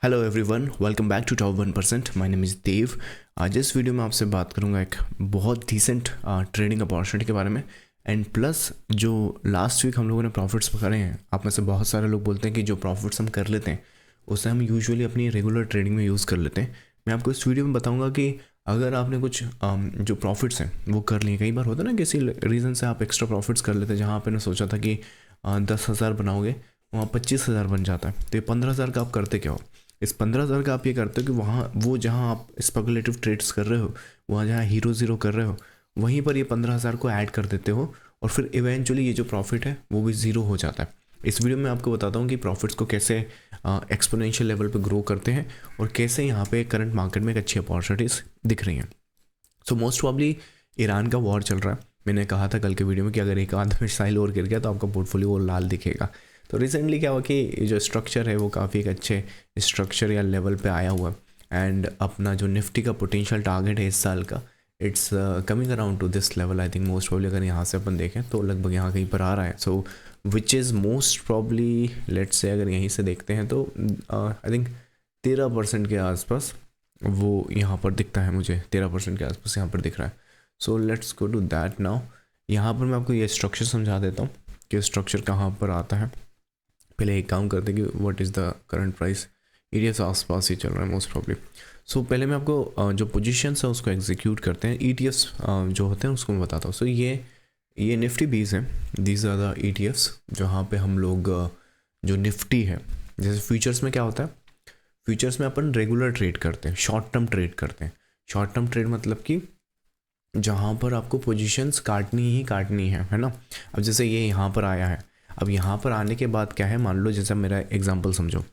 Hello everyone, welcome back to top 1%। My name is Dev. आज इस video में आपसे बात करूंगा एक बहुत डिसेंट ट्रेडिंग अपॉर्चुनिटी के बारे में। एंड प्लस जो लास्ट वीक हम लोगों ने प्रॉफिट्स करे हैं, आप में से बहुत सारे लोग बोलते हैं कि जो प्रॉफिट्स हम कर लेते हैं उसे हम यूजुअली अपनी रेगुलर ट्रेडिंग में यूज़ कर लेते हैं। मैं आपको इस वीडियो में बताऊँगा कि अगर आपने कुछ जो प्रॉफिट्स हैं वो कर लिए, कई बार होता है ना किसी रीज़न से आप एक्स्ट्रा प्रॉफिट्स कर लेते हैं, जहाँ आपने सोचा था कि 10,000 बनाओगे, वहाँ 25,000 बन जाता है, तो ये 15,000 का आप करते क्या हो? इस 15,000 का आप ये करते हो कि वहाँ वो जहाँ आप स्पेकुलेटिव ट्रेड्स कर रहे हो, वहाँ जहाँ हीरो ज़ीरो कर रहे हो, वहीं पर ये 15,000 को ऐड कर देते हो और फिर इवेंचुअली ये जो प्रॉफिट है वो भी ज़ीरो हो जाता है। इस वीडियो में आपको बताता हूँ कि प्रॉफिट्स को कैसे एक्सपोनेंशियल लेवल पे ग्रो करते हैं और कैसे यहाँ पे करंट मार्केट में एक अच्छी अपॉर्चुनिटीज़ दिख रही हैं। सो मोस्ट प्रॉब्ली ईरान का वॉर चल रहा है। मैंने कहा था कल के वीडियो में कि अगर एक आध मिसाइल और गिर गया तो आपका पोर्टफोलियो वो लाल दिखेगा। तो रिसेंटली क्या हुआ कि जो स्ट्रक्चर है वो काफ़ी एक अच्छे स्ट्रक्चर या लेवल पे आया हुआ है। एंड अपना जो निफ्टी का पोटेंशियल टारगेट है इस साल का, it's coming around two this level. I think most probably अगर यहाँ से अपन देखें तो लगभग यहाँ कहीं पर आ रहा है। So which is most probably, let's say अगर यहीं से देखते हैं तो आई थिंक 13% के आसपास वो यहाँ पर दिखता है, मुझे 13% के आसपास यहाँ पर दिख रहा है। So let's go to that now. यहाँ पर मैं आपको ये स्ट्रक्चर समझा देता हूँ कि स्ट्रक्चर कहाँ पर आता है। पहले एक काम करते हैं कि what is the current price. ETF आसपास ही चल रहा है मोस्ट प्रॉब्ली। सो पहले मैं आपको जो पोजीशंस है उसको एग्जीक्यूट करते हैं। ईटीएफ जो होते हैं उसको मैं बताता हूँ। सो ये निफ्टी बीज हैं, दीज आर द ईटीएफ्स जहाँ पे हम लोग जो निफ्टी है, जैसे फ्यूचर्स में क्या होता है, फ्यूचर्स में अपन रेगुलर ट्रेड करते हैं, शॉर्ट टर्म ट्रेड करते हैं। शॉर्ट टर्म ट्रेड मतलब कि जहाँ पर आपको पोजीशंस काटनी ही काटनी है ना। अब जैसे ये यहाँ पर आया है, अब यहाँ पर आने के बाद क्या है, मान लो जैसे मेरा एग्जांपल समझो,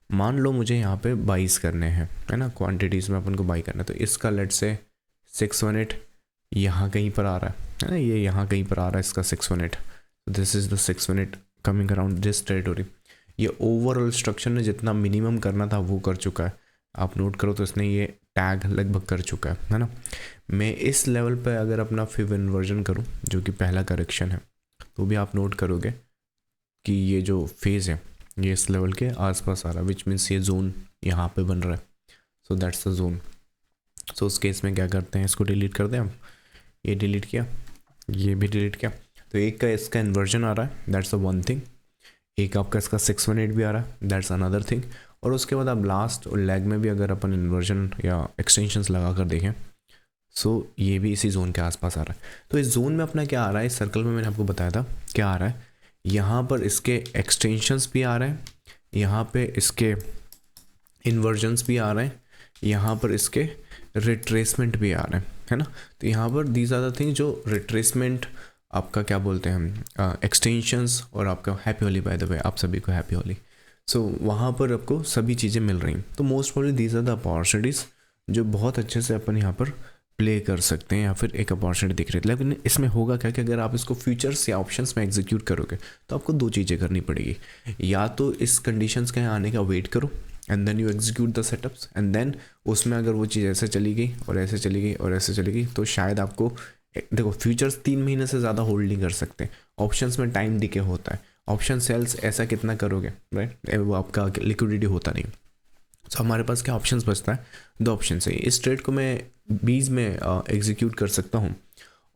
मान लो मुझे यहाँ पे बाइस करने हैं, है ना, क्वांटिटीज़ में अपन को बाई करना है। तो इसका लेट से 618 यहाँ कहीं पर आ रहा है ना, ये यहाँ कहीं पर आ रहा है इसका 618। This is the 618 coming around this territory. ये ओवरऑल स्ट्रक्चर ने जितना मिनिमम करना था वो कर चुका है। आप नोट करो तो इसने ये टैग लगभग कर चुका है ना। मैं इस लेवल पे अगर अपना फिब इन्वर्जन करूं, जो कि पहला करेक्शन है, तो भी आप नोट करोगे कि ये जो फेज़ है ये इस लेवल के आसपास आ रहा है, विच मीन्स ये जोन यहाँ पे बन रहा है। So that's the zone. So उस केस में क्या करते हैं, इसको डिलीट कर दें हम। ये डिलीट किया, ये भी डिलीट किया, तो एक का इसका इन्वर्जन आ रहा है, दैट्स द वन थिंग। एक आपका इसका 618 भी आ रहा है, दैट्स अनदर थिंग। और उसके बाद आप लास्ट और लेग में भी अगर अपन इन्वर्जन या एक्सटेंशंस लगा कर देखें, सो ये भी इसी जोन के आसपास आ रहा है। तो इस जोन में अपना क्या आ रहा है, इस सर्कल में मैंने आपको बताया था क्या आ रहा है, यहाँ पर इसके एक्सटेंशंस भी आ रहे हैं, यहाँ पे इसके इन्वर्जन्स भी आ रहे हैं, यहाँ पर इसके रिट्रेसमेंट भी आ रहे हैं, है ना। तो यहाँ पर दीज आर द थिंग, जो रिट्रेसमेंट आपका क्या बोलते हैं हम, एक्सटेंशंस, और आपका happy Holi, by the way आप सभी को हैप्पी होली। सो वहाँ पर आपको सभी चीज़ें मिल रही हैं। तो most probably these are the opportunities जो बहुत अच्छे से अपन यहाँ पर प्ले कर सकते हैं, या फिर एक अपॉर्चुनिटी दिख रही है। लेकिन इसमें होगा क्या कि अगर आप इसको फ्यूचर्स या ऑप्शंस में एग्जीक्यूट करोगे तो आपको दो चीज़ें करनी पड़ेगी। या तो इस कंडीशंस के आने का वेट करो and then you execute the setups, and then उसमें अगर वो चीज़ ऐसे चली गई और ऐसे चली गई और ऐसे चली गई तो शायद आपको, देखो फ्यूचर्स 3 महीने से ज़्यादा होल्ड नहीं कर सकते, ऑप्शंस में टाइम डिके होता है। ऑप्शन सेल्स ऐसा कितना करोगे, राइट, वो आपका लिक्विडिटी होता नहीं। तो हमारे पास क्या ऑप्शंस बचता है, दो ऑप्शन है। इस ट्रेड को मैं 20 में एग्जीक्यूट कर सकता हूँ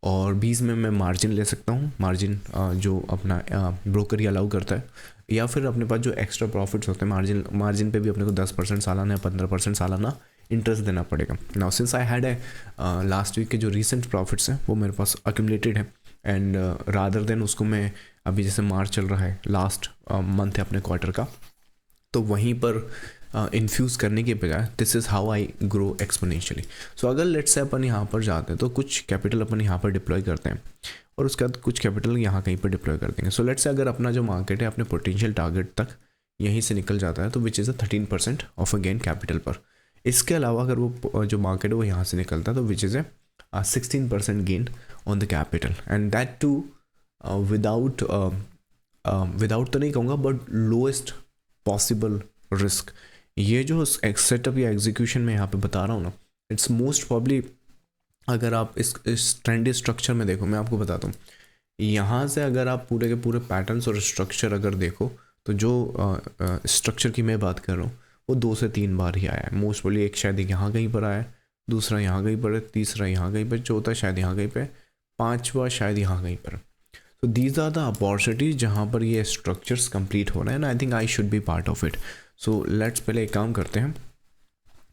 और 20 में मैं मार्जिन ले सकता हूँ, मार्जिन जो अपना ब्रोकर ही अलाउ करता है, या फिर अपने पास जो एक्स्ट्रा प्रॉफिट्स होते हैं, मार्जिन पे भी अपने को 10% सालाना या 15% सालाना इंटरेस्ट देना पड़ेगा। Now since I had a last week के जो रिसेंट प्रॉफिट्स हैं वो मेरे पास अक्यूमुलेटेड है, एंड रादर देन उसको मैं अभी जैसे मार्च चल रहा है, लास्ट मंथ है अपने क्वार्टर का, तो वहीं पर इन्फ्यूज़ करने के बजाय this is how I grow exponentially. So अगर लेट्स से अपन यहाँ पर जाते हैं तो कुछ कैपिटल अपन यहाँ पर डिप्लॉय करते हैं और उसके बाद कुछ कैपिटल यहाँ कहीं पर डिप्लॉय कर देंगे। सो लेट्स से अगर अपना जो मार्केट है अपने पोटेंशियल टारगेट तक यहीं से निकल जाता है तो which is 13% of a gain capital पर। इसके अलावा अगर वो जो मार्केट है वो यहाँ से निकलता है तो which is 16% gain on the capital, and that too without तो नहीं कहूँगा बट लोएस्ट पॉसिबल रिस्क। ये जो सेटअप या एग्जीक्यूशन में यहाँ पे बता रहा हूँ ना, इट्स मोस्ट प्रॉब्ली, अगर आप इस ट्रेंडी स्ट्रक्चर में देखो, मैं आपको बताता हूँ, यहाँ से अगर आप पूरे के पूरे पैटर्न्स और स्ट्रक्चर अगर देखो तो जो स्ट्रक्चर की मैं बात कर रहा हूँ वो 2 से 3 बार ही आया है मोस्ट प्रोबेबली। एक शायद यहाँ कहीं पर आया है, दूसरा यहाँ कहीं पर है, तीसरा यहाँ कहीं पर, चौथा शायद यहाँ कहीं पे, पांचवा शायद यहाँ कहीं पर। तो दीज आर द अपॉर्चुनिटीज जहाँ पर ये स्ट्रक्चर्स कंप्लीट हो रहे हैं ना। I think I should be part of it. So let's पहले एक काम करते हैं,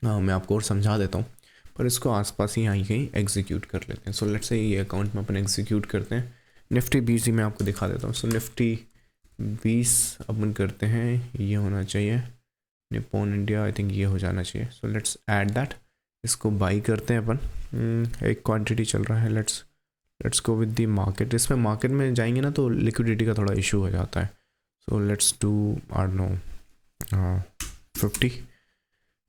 मैं आपको और समझा देता हूँ, पर इसको आसपास ही यहाँ कहीं एग्जीक्यूट कर लेते हैं। सो लेट्स से ये अकाउंट में अपन एग्जीक्यूट करते हैं। निफ्टी 20 ही मैं आपको दिखा देता हूँ। सो निफ्टी 20 अपन करते हैं, ये होना चाहिए निप्पॉन इंडिया, आई थिंक ये हो जाना चाहिए। सो लेट्स ऐड दैट, इसको बाई करते हैं अपन। एक क्वांटिटी चल रहा है, let's go with the market. इसमें मार्केट में जाएंगे ना तो लिक्विडिटी का थोड़ा इशू हो जाता है। So let's do our no 50।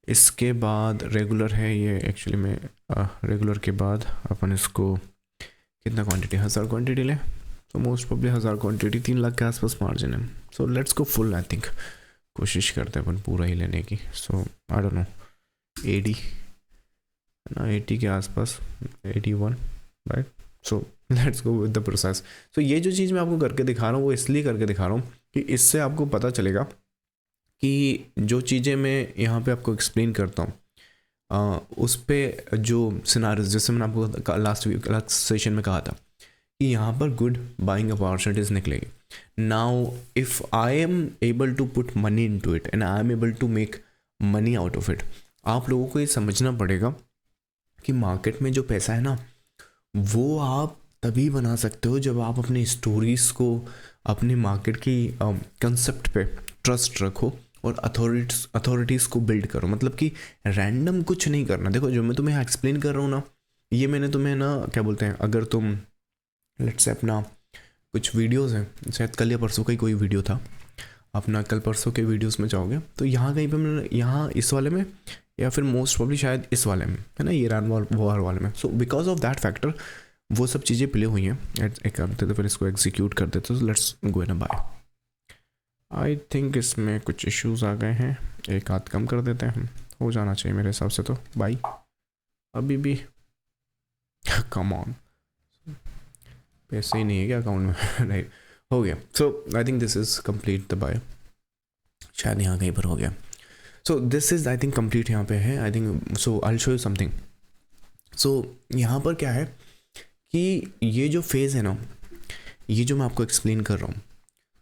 इसके बाद रेगुलर है ये एक्चुअली में, रेगुलर के बाद अपन इसको कितना क्वांटिटी, 1000 क्वांटिटी लें। तो मोस्ट प्रोबेबली 1000 क्वांटिटी, 3 लाख के आसपास मार्जिन है। So let's go full, I think कोशिश करते हैं अपन पूरा ही लेने की। सो आई डोंट नो 80 ना, 80 के आसपास, 81 right. So let's go with the process. So ये जो चीज़ मैं आपको करके दिखा रहा हूँ वो इसलिए करके दिखा रहा हूँ कि इससे आपको पता चलेगा कि जो चीज़ें मैं यहाँ पे आपको एक्सप्लेन करता हूँ उस पर जो सिनारियोज, जैसे मैंने आपको लास्ट सेशन में कहा था कि यहाँ पर गुड बाइंग अपॉर्चुनिटीज़ निकलेगी। Now if I am able to put money into it and I am able to make money out of it, आप लोगों को ये समझना पड़ेगा कि मार्केट में जो पैसा है ना वो आप तभी बना सकते हो जब आप अपनी स्टोरीज़ को, अपने मार्केट की कंसेप्ट पे ट्रस्ट रखो और अथॉरिटीज़ को बिल्ड करो। मतलब कि रैंडम कुछ नहीं करना। देखो जो मैं तुम्हें एक्सप्लेन कर रहा हूँ ना, ये मैंने तुम्हें ना क्या बोलते हैं, अगर तुम लेट्स से अपना कुछ वीडियोस हैं, शायद कल या परसों का ही कोई वीडियो था, अपना कल परसों के वीडियोस में जाओगे तो यहाँ कहीं पे मैंने, यहाँ इस वाले में या फिर मोस्ट प्रॉब्ली शायद इस वाले में है ना, ईरान वॉर वाले में। So because of that factor वो सब चीज़ें प्ले हुई हैं। एक करते तो फिर इसको एग्जीक्यूट कर देते, तो let's go in by. I think इसमें कुछ इश्यूज आ गए हैं, एक आध कम कर देते हैं, हो जाना चाहिए मेरे हिसाब से। तो बाई अभी भी कम ऑन, पैसे ही नहीं है क्या अकाउंट में नहीं हो गया। So I think this is complete the by, शायद यहाँ कहीं पर हो गया। So this is I think complete यहाँ पे है I think. So I will show you something. So यहाँ पर क्या है कि ये जो फेज़ है ना, ये जो मैं आपको एक्सप्लेन कर रहा हूँ,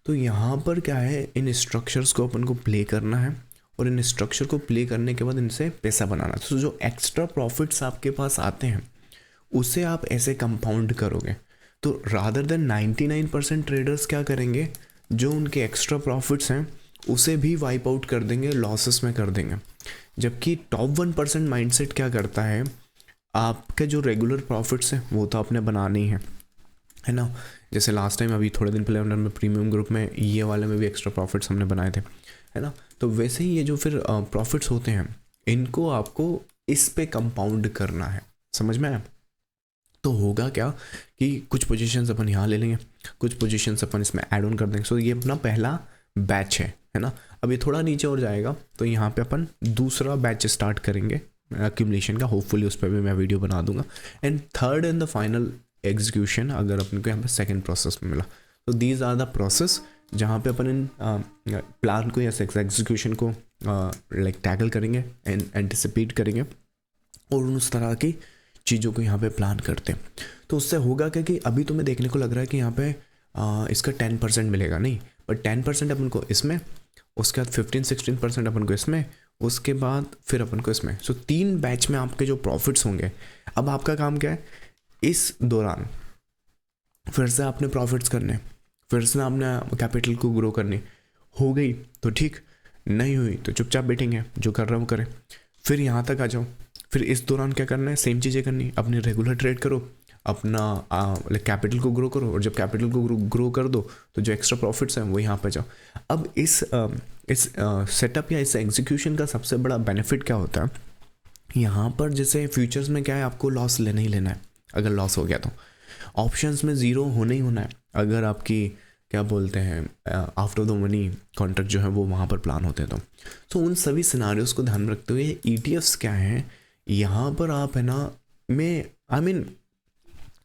तो यहाँ पर क्या है, इन स्ट्रक्चर्स को अपन को प्ले करना है और इन स्ट्रक्चर को प्ले करने के बाद इनसे पैसा बनाना। तो जो एक्स्ट्रा प्रॉफिट्स आपके पास आते हैं उसे आप ऐसे कंपाउंड करोगे। तो रादर देन 99% ट्रेडर्स क्या करेंगे, जो उनके एक्स्ट्रा प्रॉफिट्स हैं उसे भी वाइप आउट कर देंगे, लॉसेस में कर देंगे। जबकि टॉप 1% माइंडसेट क्या करता है, आपके जो रेगुलर प्रॉफिट्स हैं वो तो आपने बनाने ही है ना। जैसे लास्ट टाइम अभी थोड़े दिन पहले हमने प्रीमियम ग्रुप में ये वाले में भी एक्स्ट्रा प्रॉफिट्स हमने बनाए थे है ना। तो वैसे ही ये जो फिर प्रॉफिट्स होते हैं इनको आपको इस पे कंपाउंड करना है, समझ में आया। तो होगा क्या कि कुछ पोजीशंस अपन यहाँ ले लेंगे, कुछ पोजीशंस अपन इसमें ऐड ऑन कर देंगे। सो ये अपना पहला बैच है ना। अब ये थोड़ा नीचे और जाएगा तो यहाँ पे अपन दूसरा बैच स्टार्ट करेंगे एक्यूमुलेशन का, होपफुली उस पर भी मैं वीडियो बना दूंगा। And third and the final execution अगर अपन को यहाँ पे सेकेंड प्रोसेस में मिला। तो दीज आर द प्रोसेस जहाँ पे अपन इन प्लान को या एग्जीक्यूशन को लाइक टैकल करेंगे एंड एंटिसिपेट करेंगे और उस तरह की चीज़ों को यहाँ पे प्लान करते हैं। तो उससे होगा क्या कि अभी तुम्हें देखने को लग रहा है कि यहाँ पे इसका 10% मिलेगा, नहीं बट 10% अपन को इसमें, उसके बाद 15-16% अपन को इसमें, उसके बाद फिर अपन को इसमें। सो 3 बैच में आपके जो प्रॉफिट्स होंगे। अब आपका काम क्या है, इस दौरान फिर से आपने प्रॉफिट्स करने, फिर से आपने कैपिटल को ग्रो करनी। हो गई तो ठीक, नहीं हुई तो चुपचाप बैठेंगे, जो कर रहा हूँ करें। फिर यहाँ तक आ जाओ, फिर इस दौरान क्या करना है, सेम चीज़ें करनी, अपने रेगुलर ट्रेड करो, अपना कैपिटल को ग्रो करो, और जब कैपिटल को ग्रो कर दो तो जो एक्स्ट्रा प्रॉफिट्स हैं वो यहाँ पे जाओ। अब इस सेटअप या इस एग्जीक्यूशन का सबसे बड़ा बेनिफिट क्या होता है, यहाँ पर जैसे फ्यूचर्स में क्या है, आपको लॉस लेना ही लेना है। अगर लॉस हो गया तो ऑप्शंस में ज़ीरो होना ही होना है। अगर आपकी क्या बोलते हैं आफ्टर द मनी कॉन्ट्रैक्ट जो है वो वहाँ पर प्लान होते हैं तो उन सभी सिनारियोज़ को ध्यान में रखते हुए ETFs क्या हैं, यहाँ पर आप है ना, मैं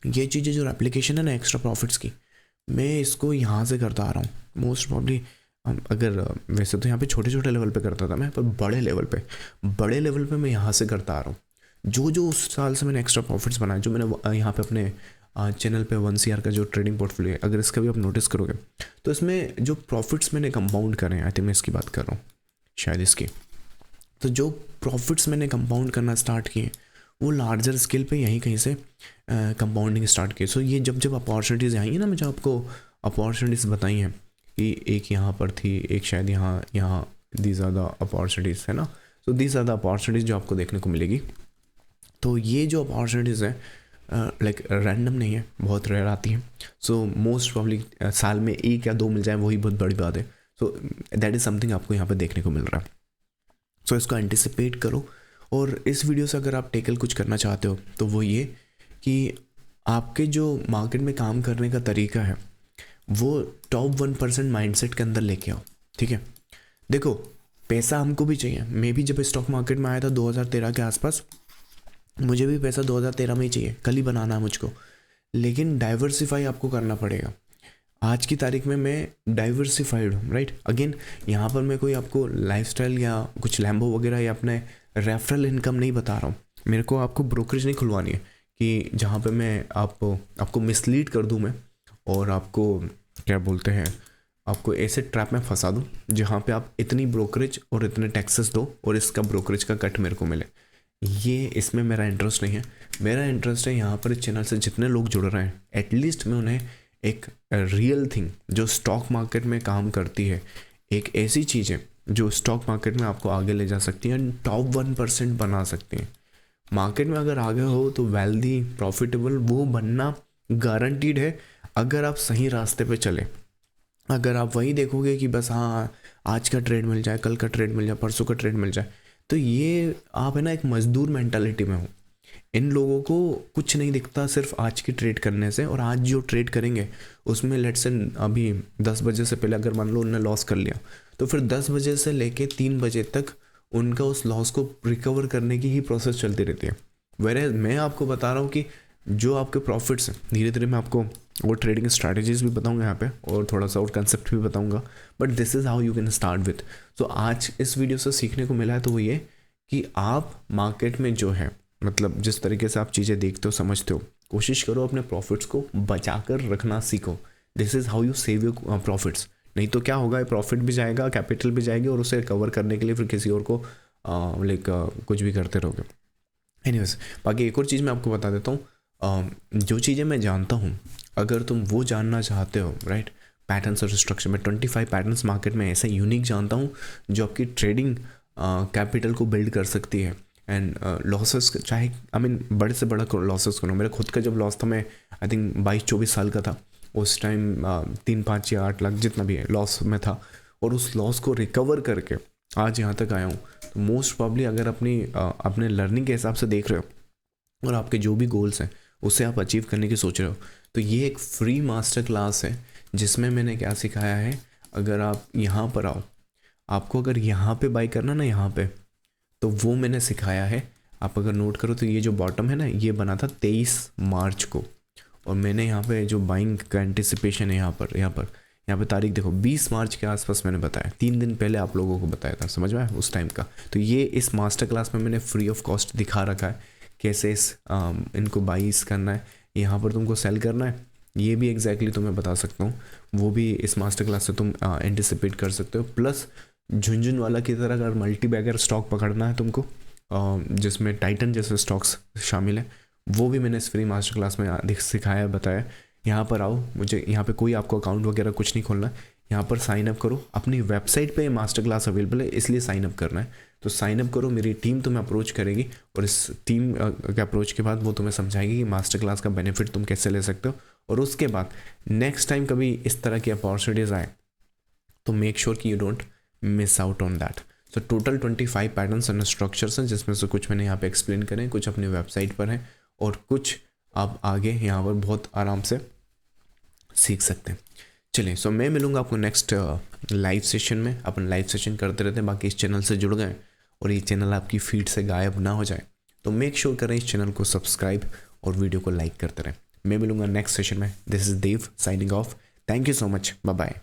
ये चीज़ें जो एप्लीकेशन है ना एक्स्ट्रा प्रॉफिट्स की, मैं इसको यहाँ से करता आ रहा हूँ। मोस्ट प्रॉब्ली अगर वैसे तो यहाँ पे छोटे छोटे लेवल पे करता था मैं, पर बड़े लेवल पे मैं यहाँ से करता आ रहा हूँ। जो उस साल से मैंने एक्स्ट्रा प्रॉफिट्स बनाए, जो मैंने यहाँ पे अपने चैनल पे 1 CR का जो ट्रेडिंग पोर्टफोलियो है, अगर इसका भी आप नोटिस करोगे तो इसमें जो प्रॉफिट्स मैंने कंपाउंड करे, आई थिंक मैं इसकी बात कर रहा हूँ शायद इसकी, तो जो प्रॉफिट्स मैंने कंपाउंड करना स्टार्ट किए वो लार्जर स्केल पे यहीं कहीं से कंपाउंडिंग स्टार्ट की। सो ये जब अपॉर्चुनिटीज़ आएंगी ना, मैं जो आपको अपॉर्चुनिटीज़ बताई हैं कि एक यहाँ पर थी, एक शायद यहाँ दीज आर द अपॉर्चुनिटीज़ है ना। So these are the opportunities जो आपको देखने को मिलेगी। तो ये जो अपॉर्चुनिटीज़ हैं लाइक रैंडम नहीं है, बहुत रेयर आती हैं। सो मोस्ट प्रॉब्ली साल में 1 या 2 मिल जाए, वही बहुत बड़ी बात है। सो दैट इज़ समथिंग आपको यहाँ पे देखने को मिल रहा है। सो इसको एंटिसिपेट करो। और इस वीडियो से अगर आप टेकल कुछ करना चाहते हो तो वो ये कि आपके जो मार्केट में काम करने का तरीका है वो टॉप 1% माइंडसेट के अंदर लेके आओ, ठीक है। देखो पैसा हमको भी चाहिए, मैं भी जब स्टॉक मार्केट में आया था 2013 के आसपास, मुझे भी पैसा 2013 में ही चाहिए, कल ही बनाना है मुझको, लेकिन डाइवर्सिफाई आपको करना पड़ेगा। आज की तारीख में मैं डाइवर्सिफाइड हूँ, राइट। अगेन यहाँ पर मैं कोई आपको लाइफस्टाइल या कुछ लैम्बो वगैरह या अपने रेफरल इनकम नहीं बता रहा हूँ। मेरे को आपको ब्रोकरेज नहीं खुलवानी है कि जहाँ पे मैं आपको मिसलीड कर दूँ मैं, और आपको क्या बोलते हैं, आपको ऐसे ट्रैप में फंसा दूँ जहाँ पे आप इतनी ब्रोकरेज और इतने टैक्सेस दो और इसका ब्रोकरेज का कट मेरे को मिले। ये इसमें मेरा इंटरेस्ट नहीं है। मेरा इंटरेस्ट है यहाँ पर इस चैनल से जितने लोग जुड़ रहे हैं, एटलीस्ट मैं उन्हें एक रियल थिंग जो स्टॉक मार्केट में काम करती है, एक ऐसी चीज़ है जो स्टॉक मार्केट में आपको आगे ले जा सकती है, टॉप 1% बना सकती है। मार्केट में अगर आगे हो तो वेल्दी प्रॉफिटेबल वो बनना गारंटीड है, अगर आप सही रास्ते पे चले। अगर आप वही देखोगे कि बस हाँ आज का ट्रेड मिल जाए, कल का ट्रेड मिल जाए, परसों का ट्रेड मिल जाए, तो ये आप है ना एक मजदूर मेंटालिटी में हो। इन लोगों को कुछ नहीं दिखता सिर्फ आज की ट्रेड करने से, और आज जो ट्रेड करेंगे उसमें लेट्स से अभी 10 बजे से पहले अगर मान लो उन्होंने लॉस कर लिया, तो फिर 10 बजे से लेके 3 बजे तक उनका उस लॉस को रिकवर करने की ही प्रोसेस चलती रहती है। वेयर मैं आपको बता रहा हूँ कि जो आपके प्रॉफिट्स हैं, धीरे धीरे मैं आपको वो ट्रेडिंग स्ट्रैटेजीज भी बताऊंगा यहाँ पे, और थोड़ा सा और कंसेप्ट भी बताऊंगा, but this is how you can start with. So आज इस वीडियो से सीखने को मिला है तो वो ये कि आप मार्केट में जो है, मतलब जिस तरीके से आप चीज़ें देखते हो समझते हो, कोशिश करो अपने प्रॉफिट्स को बचा कर रखना सीखो। This is how you save your profits. नहीं तो क्या होगा, प्रॉफिट भी जाएगा, कैपिटल भी जाएगी, और उसे कवर करने के लिए फिर किसी और को कुछ भी करते रहोगे। एनीवेज, बाकी एक और चीज़ मैं आपको बता देता हूँ, जो चीज़ें मैं जानता हूँ अगर तुम वो जानना चाहते हो, राइट, पैटर्न्स और स्ट्रक्चर में 25 पैटर्न्स मार्केट में ऐसा यूनिक जानता हूँ जो आपकी ट्रेडिंग कैपिटल को बिल्ड कर सकती है। एंड लॉसेस चाहे बड़े से बड़ा लॉसेस करो। मेरा खुद का जब लॉस था, मैं आई थिंक 22-24 साल का था उस टाइम, 3-5 या 8 लाख जितना भी है लॉस में था, और उस लॉस को रिकवर करके आज यहाँ तक आया हूँ। तो मोस्ट प्रॉब्ली अगर अपने लर्निंग के हिसाब से देख रहे हो और आपके जो भी गोल्स हैं उसे आप अचीव करने की सोच रहे हो, तो ये एक फ्री मास्टर क्लास है जिसमें मैंने क्या सिखाया है। अगर आप यहाँ पर आओ, आपको अगर यहाँ पे बाई करना ना, यहाँ पे, तो वो मैंने सिखाया है। आप अगर नोट करो तो ये जो बॉटम है ना, ये बना था 23 मार्च को, और मैंने यहाँ पे जो बाइंग का एंटिसिपेशन है यहाँ पे तारीख देखो 20 मार्च के आसपास मैंने बताया, 3 दिन पहले आप लोगों को बताया था, समझ में आया उस टाइम का। तो ये इस मास्टर क्लास में मैंने फ्री ऑफ कॉस्ट दिखा रखा है कैसे इनको बाइस करना है, यहाँ पर तुमको सेल करना है, ये भी एग्जैक्टली तुम्हें बता सकता हूँ। वो भी इस मास्टर क्लास से तुम एंटिसिपेट कर सकते हो। प्लस झुंझुनवाला की तरह अगर मल्टी बैगर स्टॉक पकड़ना है तुमको, जिसमें टाइटन जैसे स्टॉक्स शामिल हैं, वो भी मैंने इस फ्री मास्टर क्लास में सिखाया बताया। यहाँ पर आओ, मुझे यहाँ पे कोई आपको अकाउंट वगैरह कुछ नहीं खोलना है, यहाँ पर साइन अप करो। अपनी वेबसाइट पे मास्टर क्लास अवेलेबल है, इसलिए साइन अप करना है। तो साइन अप करो, मेरी टीम तुम्हें अप्रोच करेगी, और इस टीम के अप्रोच के बाद वो तुम्हें समझाएगी कि मास्टर क्लास का बेनिफिट तुम कैसे ले सकते हो। और उसके बाद नेक्स्ट टाइम कभी इस तरह की अपॉर्चुनिटीज़ आए तो मेक श्योर कि you don't miss out on that. So total 25 patterns and structures हैं, जिसमें से कुछ मैंने यहाँ पे एक्सप्लेन करें, कुछ अपनी वेबसाइट पर हैं, और कुछ आप आगे यहाँ पर बहुत आराम से सीख सकते हैं। चलिए, सो मैं मिलूँगा आपको नेक्स्ट लाइव सेशन में। अपन लाइव सेशन करते रहते हैं, बाकी इस चैनल से जुड़ गए और ये चैनल आपकी फीड से गायब ना हो जाए तो मेक श्योर करें इस चैनल को सब्सक्राइब और वीडियो को लाइक करते रहें। मैं मिलूँगा नेक्स्ट सेशन में। This is Dev signing off. Thank you so much, bye bye.